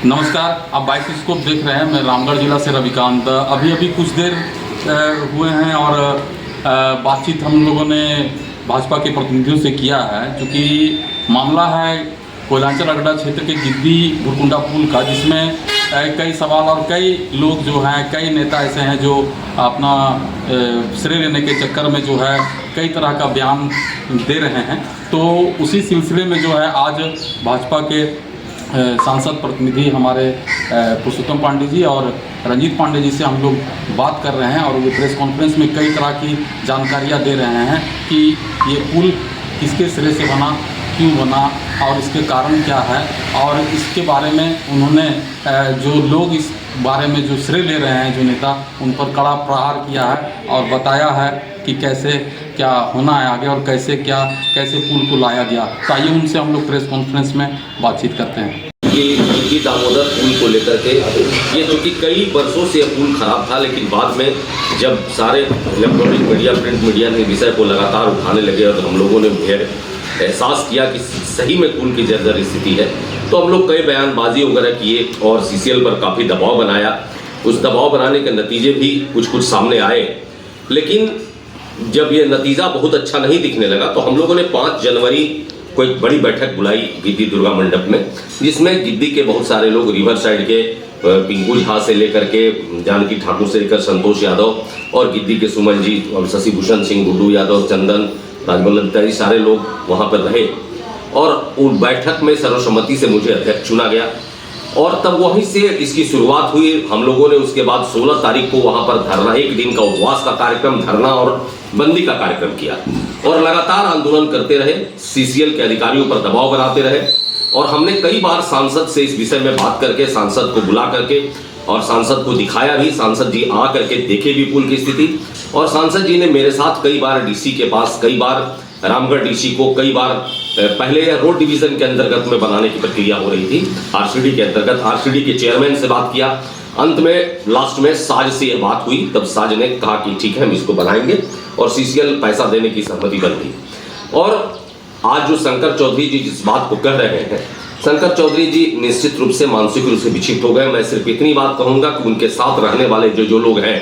नमस्कार, आप बाइस्कोप देख रहे हैं। मैं रामगढ़ जिला से रविकांत। अभी कुछ देर हुए हैं और बातचीत हम लोगों ने भाजपा के प्रतिनिधियों से किया है। क्योंकि मामला है कोयलांचल अड्डा क्षेत्र के गिद्दी भुरकुंडा पुल का, जिसमें कई सवाल और कई लोग जो हैं, कई नेता ऐसे हैं जो अपना श्रेय लेने के चक्कर में जो है कई तरह का बयान दे रहे हैं। तो उसी सिलसिले में जो है आज भाजपा के सांसद प्रतिनिधि हमारे पुरुषोत्तम पांडे जी और रंजीत पांडे जी से हम लोग बात कर रहे हैं और वो प्रेस कॉन्फ्रेंस में कई तरह की जानकारियां दे रहे हैं कि ये पुल किसके सिरे से बना, क्यों बना और इसके कारण क्या है। और इसके बारे में उन्होंने जो लोग इस बारे में जो श्रेय ले रहे हैं, जो नेता, उन पर कड़ा प्रहार किया है और बताया है कि कैसे क्या होना है आगे और कैसे पुल को लाया गया। तो आइए उनसे हम लोग प्रेस कॉन्फ्रेंस में बातचीत करते हैं। ये दामोदर पुल को लेकर के ये चूँकि कई वर्षों से पुल खराब था, लेकिन बाद में जब सारे इलेक्ट्रॉनिक मीडिया, प्रिंट मीडिया ने विषय को लगातार उठाने लगे और हम लोगों ने एहसास किया कि सही में पुल की जर्जर स्थिति है, तो हम लोग कई बयानबाजी वगैरह किए और सीसीएल पर काफ़ी दबाव बनाया। उस दबाव बनाने के नतीजे भी कुछ सामने आए, लेकिन जब ये नतीजा बहुत अच्छा नहीं दिखने लगा तो हम लोगों ने 5 जनवरी को एक बड़ी बैठक बुलाई गिद्दी दुर्गा मंडप में, जिसमें गिद्दी के बहुत सारे लोग, रिवर साइड के पिंकू झा से लेकर के जानकी ठाकुर से लेकर संतोष यादव और गिद्दी के सुमन जी और शशि भूषण सिंह, गुड्डू यादव, चंदन राजबल्लभ इत्यादि सारे लोग वहाँ पर रहे। और उस बैठक में सर्वसम्मति से मुझे अध्यक्ष चुना गया और तब वहीं से इसकी शुरुआत हुई। हम लोगों ने उसके बाद 16 तारीख को वहाँ पर धरना, एक दिन का उपवास का कार्यक्रम, धरना और बंदी का कार्यक्रम किया और लगातार आंदोलन करते रहे, सीसीएल के अधिकारियों पर दबाव बनाते रहे। और हमने कई बार सांसद से इस विषय में बात करके, सांसद को बुला करके और सांसद को दिखाया भी, सांसद जी आ करके देखे भी पुल की स्थिति। और सांसद जी ने मेरे साथ कई बार डीसी के पास, कई बार रामगढ़ डीसी को, कई बार पहले रोड डिवीजन के अंतर्गत में बनाने की प्रक्रिया हो रही थी, आरसीडी के अंतर्गत, आरसीडी के चेयरमैन से बात किया। अंत में लास्ट में साज से यह बात हुई, तब साज ने कहा कि ठीक है हम इसको बनाएंगे और सीसीएल पैसा देने की सहमति बन गई। और आज जो शंकर चौधरी जी जिस बात को कह रहे हैं, शंकर चौधरी जी निश्चित रूप से मानसिक रूप से विक्षिप्त हो गए। मैं सिर्फ इतनी बात कहूंगा कि उनके साथ रहने वाले जो लोग हैं,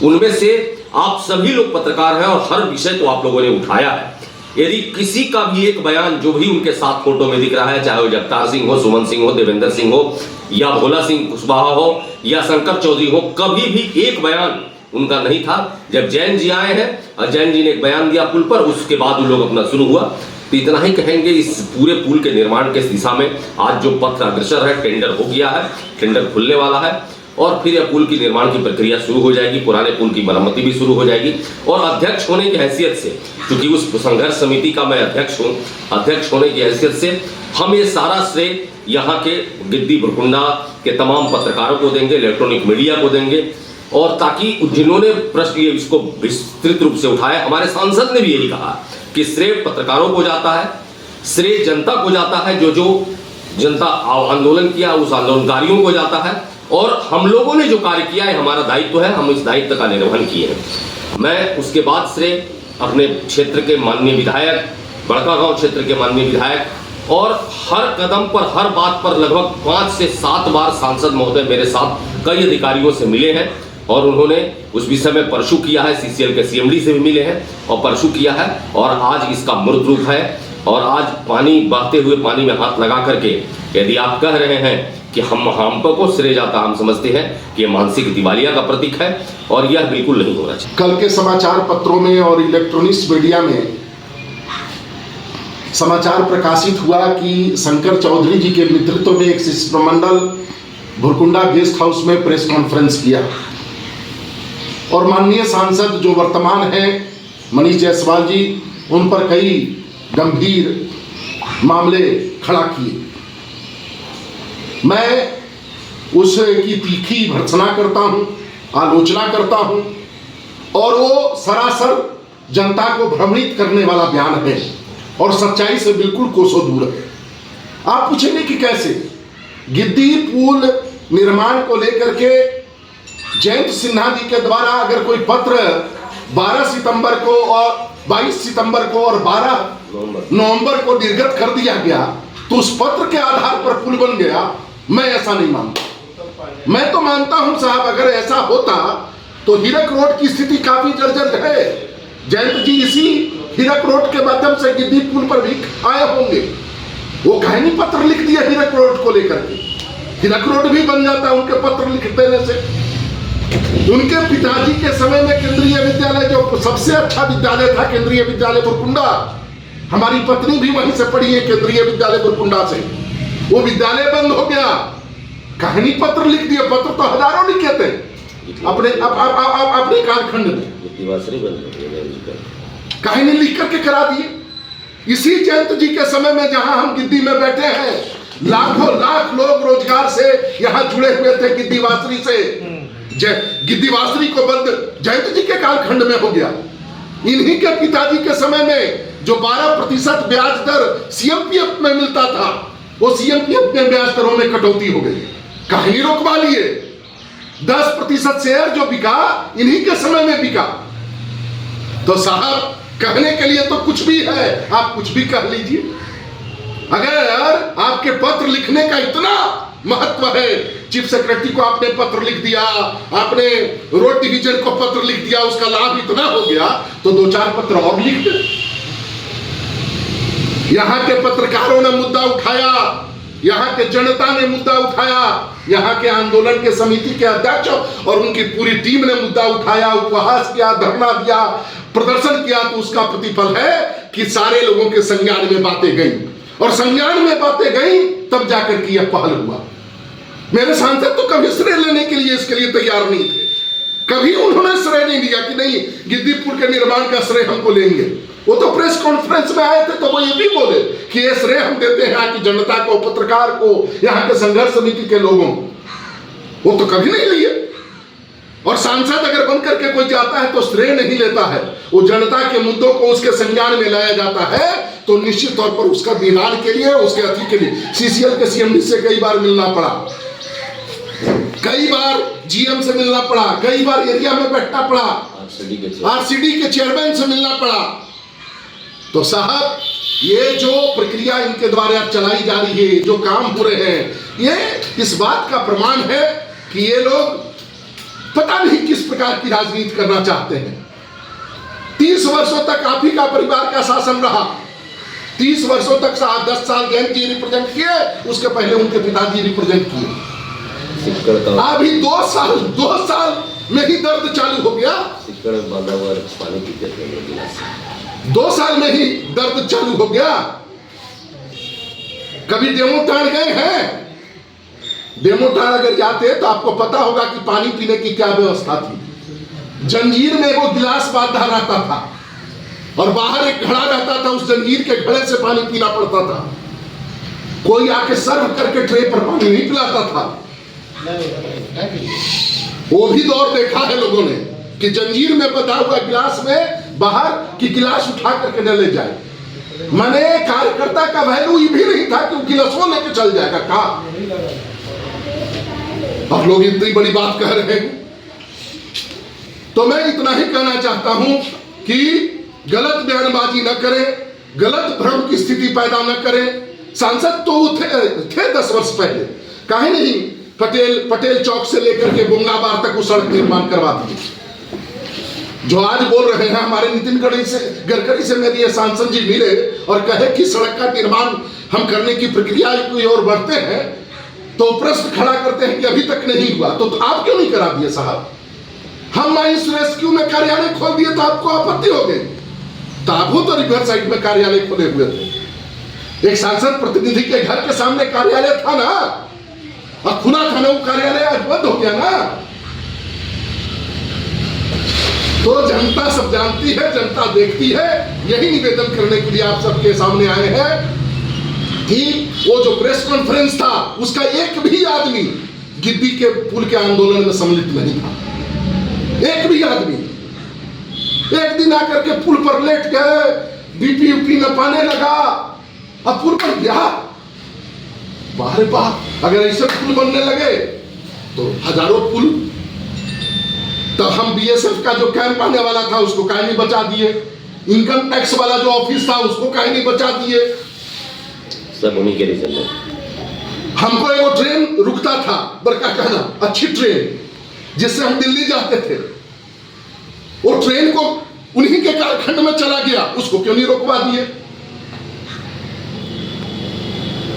उनमें से आप सभी लोग पत्रकार हैं और हर विषय को आप लोगों ने उठाया है। यदि किसी का भी एक बयान जो भी उनके साथ फोटो में दिख रहा है, चाहे वो जगतार सिंह हो, सुमन सिंह हो, देवेंद्र सिंह हो या भोला सिंह कुशवाहा हो या शंकर चौधरी हो, कभी भी एक बयान उनका नहीं था। जब जैन जी आए हैं और जैन जी ने एक बयान दिया पुल पर, उसके बाद उन लोग अपना शुरू हुआ। तो इतना ही कहेंगे, इस पूरे पुल के निर्माण के दिशा में आज जो पथ अग्रसर है, टेंडर हो गया है, टेंडर खुलने वाला है और फिर यह पुल की निर्माण की प्रक्रिया शुरू हो जाएगी, पुराने पुल की मरम्मति भी शुरू हो जाएगी। और अध्यक्ष होने की हैसियत से, क्योंकि उस संघर्ष समिति का मैं अध्यक्ष हूँ, अध्यक्ष होने की हैसियत से हम ये सारा श्रेय यहाँ के गिद्दी भुरकुंडा के तमाम पत्रकारों को देंगे, इलेक्ट्रॉनिक मीडिया को देंगे। और ताकि जिन्होंने प्रश्न ये इसको विस्तृत रूप से उठाया, हमारे सांसद ने भी यही कहा कि श्रेय पत्रकारों को जाता है, श्रेय जनता को जाता है, जो जनता आंदोलन किया उस आंदोलनकारियों को जाता है। और हम लोगों ने जो कार्य किया है, हमारा दायित्व है, हम इस दायित्व का निर्वहन किए हैं। मैं उसके बाद श्रेय अपने क्षेत्र के माननीय विधायक, बड़कागांव क्षेत्र के माननीय विधायक, और हर कदम पर, हर बात पर लगभग 5 से 7 बार सांसद महोदय मेरे साथ कई अधिकारियों से मिले हैं और उन्होंने उस विषय में परसू किया है, सीसीएल के सीएमडी से भी मिले हैं और परसू किया है। और आज इसका मूर्त रूप है और आज पानी, बहते हुए पानी में हाथ लगा करके यदि आप कह रहे हैं कि हम को श्रेय जाता, हम समझते हैं कि यह मानसिक दिवालिया का प्रतीक है और यह बिल्कुल नहीं होना चाहिए। कल के समाचार पत्रों में और इलेक्ट्रॉनिक्स मीडिया में समाचार प्रकाशित हुआ कि शंकर चौधरी जी के नेतृत्व में एक शिष्टमंडल भुरकुंडा गेस्ट हाउस में प्रेस कॉन्फ्रेंस किया और माननीय सांसद जो वर्तमान हैं मनीष जायसवाल जी, उन पर कई गंभीर मामले खड़ा किए। मैं उसकी तीखी भर्त्सना करता हूं, आलोचना करता हूं और वो सरासर जनता को भ्रमित करने वाला बयान है और सच्चाई से बिल्कुल कोसों दूर है। आप पूछेंगे कि कैसे गिद्दी पुल निर्माण को लेकर के जयंत सिन्हा जी के द्वारा अगर कोई पत्र 12 सितंबर को और 22 सितंबर को और 12 नवंबर को निर्गत कर दिया गया तो उस पत्र के आधार पर पुल बन गया। मैं ऐसा नहीं मानता। मैं तो मानता हूं साहब, अगर ऐसा होता तो हीरक रोड की स्थिति काफी जर्जर है। जयंत जी इसी हीरक रोड के माध्यम से गिद्दी पुल पर भी आए होंगे। वो कहानी पत्र लिख दिया हीरक रोड को लेकर के, हीरक रोड भी बन जाता उनके पत्र लिख देने से। उनके पिताजी के समय में केंद्रीय विद्यालय, जो सबसे अच्छा विद्यालय था केंद्रीय विद्यालय बुरकुंडा, हमारी पत्नी भी वहीं से पढ़ी है केंद्रीय विद्यालय बुरकुंडा से, वो विद्यालय बंद हो गया। कहानी पत्र लिख दिए, पत्र तो हजारों लिखे थे अपने कालखंड में, कहानी लिख करके करा दिए। इसी जयंत जी के समय में जहां हम गिद्दी में बैठे हैं, लाखों लाख लोग रोजगार से यहां जुड़े हुए थे गिद्दीवासरी से। गिद्दीवासरी को बंद जयंत जी के कालखंड में हो गया। इन्हीं के पिताजी के समय में जो 12% ब्याज दर सीएमपीएफ में मिलता था, वो सीएमपीएफ में ब्याज दरों में कटौती हो गई। कहानी रोकवा लिए। 10% शेयर जो बिका इन्हीं के समय में बिका। तो साहब कहने के लिए तो कुछ भी है, आप कुछ भी कह लीजिए। अगर आपके पत्र लिखने का इतना महत्व है, चीफ सेक्रेटरी को आपने पत्र लिख दिया, आपने रोड डिवीजन को पत्र लिख दिया, उसका लाभ इतना हो गया, तो 2-4 पत्र और लिख दे। यहां के पत्रकारों ने मुद्दा उठाया, यहां के जनता ने मुद्दा उठाया, यहां के आंदोलन के समिति के अध्यक्ष और उनकी पूरी टीम ने मुद्दा उठाया, उपवास किया, धरना दिया, प्रदर्शन किया, तो उसका प्रतिफल है कि सारे लोगों के संज्ञान में बातें गई, और संज्ञान में बातें गई तब जाकर के यह पहल हुआ। मेरे सांसद तो कभी श्रेय लेने के लिए इसके लिए तैयार नहीं थे, कभी उन्होंने श्रेय नहीं दिया कि नहीं गिद्दी पुल के निर्माण का श्रेय हमको लेंगे। वो तो प्रेस कॉन्फ्रेंस में आए थे तो वो ये भी बोले कि ये श्रेय हम देते हैं यहाँ की जनता को, पत्रकार को, यहाँ के संघर्ष समिति के लोगों को। वो तो कभी नहीं लिए। और सांसद अगर बन करके कोई जाता है तो श्रेय नहीं लेता है, वो जनता के मुद्दों को उसके संज्ञान में लाया जाता है, तो निश्चित तौर पर उसका निदान के लिए, उसके अति के लिए सीसीएल के सीएमडी से कई बार मिलना पड़ा, कई बार जीएम से मिलना पड़ा, कई बार एरिया में बैठना पड़ा, आरसीडी के चेयरमैन से मिलना पड़ा। तो साहब ये जो प्रक्रिया इनके द्वारा चलाई जा रही है, जो काम हो रहे हैं, ये इस बात का प्रमाण है कि ये लोग पता नहीं किस प्रकार की राजनीति करना चाहते हैं। 30 वर्षों तक आप ही का परिवार का शासन रहा, 30 वर्षों तक 10 साल जयंत जी रिप्रेजेंट किए, उसके पहले उनके पिताजी रिप्रेजेंट किए। अभी 2 साल में ही दर्द चालू हो गया, 2 साल में ही दर्द चालू हो गया। कभी डेमो टाड़ गए हैं? डेमो टाड़ अगर जाते तो आपको पता होगा कि पानी पीने की क्या व्यवस्था थी। जंजीर में वो गिलास बांधा रहता था और बाहर एक घड़ा रहता था, उस जंजीर के घड़े से पानी पीना पड़ता था। कोई आके सर्व करके ट्रे पर पानी नहीं पिलाता था। वो भी दौर देखा है लोगों ने कि जंजीर में बंधा हुआ गिलास में बाहर की गिलास उठा करके न ले जाए। मैंने कार्यकर्ता का वैल्यू ये भी नहीं था कि वो गिलासों लेके चल जाएगा कहा, और लोग इतनी बड़ी बात कह रहे हैं। तो मैं इतना ही कहना चाहता हूं कि गलत बयानबाजी न करें, गलत भ्रम की स्थिति पैदा न करें। सांसद तो थे 10 वर्ष पहले, काहे नहीं पटेल चौक से लेकर के बुंगाबार तक वो सड़क निर्माण करवा दिए। जो आज बोल रहे हैं हमारे नितिन गडकरी से मेरे ये सांसद जी मिले और कहे कि सड़क का निर्माण हम करने की प्रक्रिया की ओर बढ़ते हैं, तो प्रश्न खड़ा करते हैं कि अभी तक नहीं हुआ, तो आप क्यों नहीं करा दिए साहब? हम माइंस रेस्क्यू में कार्यालय खोल दिए तो आपको आपत्ति हो गई, तो आप तो रिवर साइड में कार्यालय खोले हुए थे। एक सांसद प्रतिनिधि के घर के सामने कार्यालय था ना, और खुला था ना, वो कार्यालय आज बंद हो गया ना। तो जनता सब जानती है, जनता देखती है। यही निवेदन करने के लिए आप सबके सामने आए हैं कि वो जो प्रेस कॉन्फ्रेंस था उसका एक भी आदमी गिद्दी के पुल के आंदोलन में सम्मिलित नहीं था। एक भी आदमी एक दिन आकर के पुल पर लेट गए, बीपी यूपी न पाने लगा, अब पुल पर गया। बाहर बाहर अगर ऐसे पुल बनने लगे तो हजारों पुल। तब हम बीएसएफ का जो कैंप आने वाला था उसको काहे नहीं बचा दिए, इनकम टैक्स वाला जो ऑफिस था उसको काहे नहीं बचा दिए। सब उन्हीं के रीजन में। हमको एगो ट्रेन रुकता था, बड़का कहना अच्छी ट्रेन, जिससे हम दिल्ली जाते थे। वो ट्रेन को उन्हीं के कालखंड में चला गया, उसको क्यों नहीं रोकवा दिए?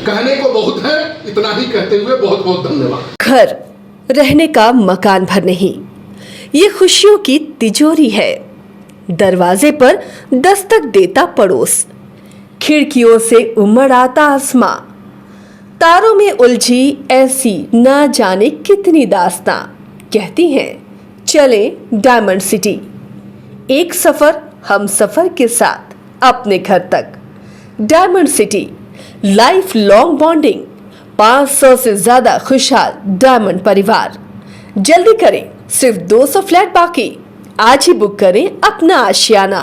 कहने को बहुत है, इतना ही कहते हुए बहुत बहुत धन्यवाद। घर रहने का मकान भर नहीं, ये खुशियों की तिजोरी है। दरवाजे पर दस्तक देता पड़ोस, खिड़कियों से उमड़ आता आसमां, तारों में उलझी ऐसी ना जाने कितनी दास्तां। कहती हैं चले डायमंड सिटी, एक सफर हम सफर के साथ अपने घर तक। Diamond city, life long bonding, 500 से ज्यादा खुशहाल डायमंड परिवार। जल्दी करें, सिर्फ 200 फ्लैट बाकी। आज ही बुक करें अपना आशियाना।